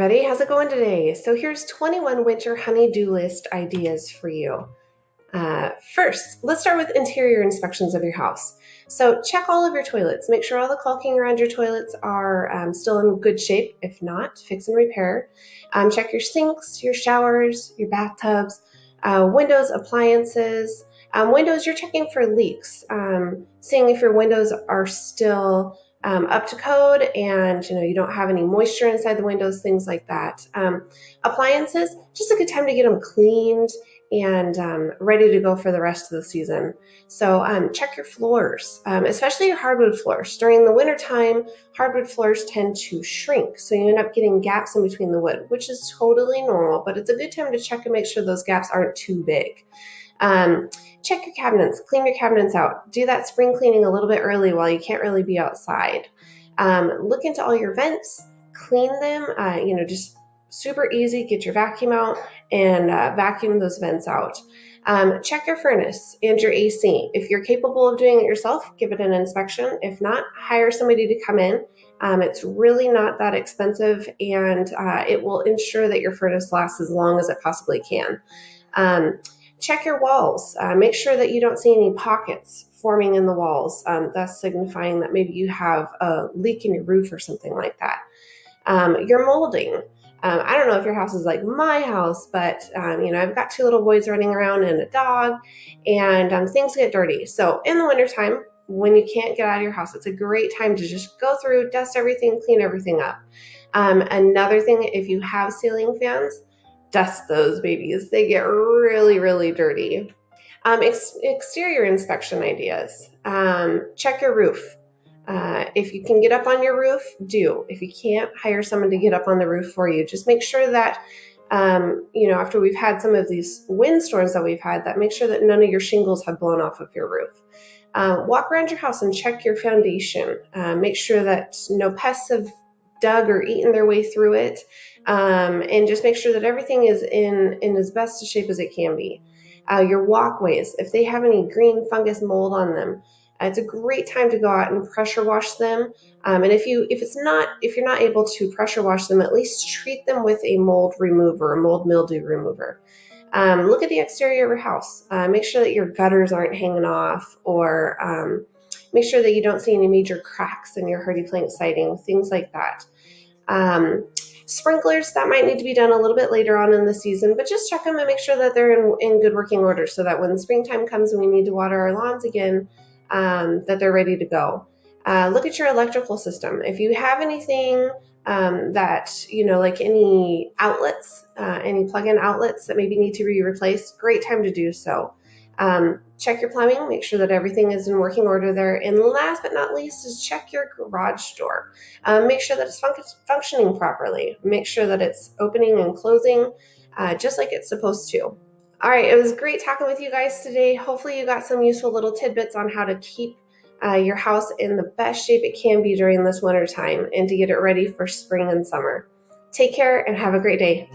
everybody, how's it going today? So here's 21 winter honey-do list ideas for you. First, let's start with interior inspections of your house. So check all of your toilets. Make sure all the caulking around your toilets are still in good shape. If not, fix and repair. Check your sinks, your showers, your bathtubs, windows, appliances. Windows, you're checking for leaks, seeing if your windows are still up to code and you don't have any moisture inside the windows, things like that. Appliances, just a good time to get them cleaned and ready to go for the rest of the season. So check your floors, especially your hardwood floors. During the winter time, hardwood floors tend to shrink, so you end up getting gaps in between the wood, which is totally normal, but it's a good time to check and make sure those gaps aren't too big. Check your cabinets, clean your cabinets out. Do that spring cleaning a little bit early while you can't really be outside. Look into all your vents, clean them, just super easy. Get your vacuum out and vacuum those vents out. Check your furnace and your AC. If you're capable of doing it yourself, give it an inspection. If not, hire somebody to come in. It's really not that expensive, and it will ensure that your furnace lasts as long as it possibly can. Check your walls. Make sure that you don't see any pockets forming in the walls, thus signifying that maybe you have a leak in your roof or something like that. Your molding. I don't know if your house is like my house, but I've got 2 little boys running around and a dog, and things get dirty. So in the wintertime, when you can't get out of your house, it's a great time to just go through, dust everything, clean everything up. Another thing, if you have ceiling fans, dust those babies. They get really, really dirty. Exterior inspection ideas. Check your roof. If you can get up on your roof, do. If you can't, hire someone to get up on the roof for you. Just make sure that, after we've had some of these windstorms that we've had, that make sure that none of your shingles have blown off of your roof. Walk around your house and check your foundation. Make sure that no pests have dug or eaten their way through it, and just make sure that everything is in as best a shape as it can be. Your walkways, if they have any green fungus mold on them, it's a great time to go out and pressure wash them. And if you're not able to pressure wash them, at least treat them with a mold remover, a mold mildew remover. Look at the exterior of your house. Make sure that your gutters aren't hanging off, or make sure that you don't see any major cracks in your hardy plank siding, things like that. Sprinklers, that might need to be done a little bit later on in the season, but just check them and make sure that they're in good working order, so that when springtime comes and we need to water our lawns again, that they're ready to go. Look at your electrical system. If you have anything that, like any outlets, any plug-in outlets that maybe need to be replaced, great time to do so. Check your plumbing, make sure that everything is in working order there. And last but not least is check your garage door. Make sure that it's functioning properly. Make sure that it's opening and closing just like it's supposed to. All right, it was great talking with you guys today. Hopefully you got some useful little tidbits on how to keep your house in the best shape it can be during this winter time and to get it ready for spring and summer. Take care and have a great day.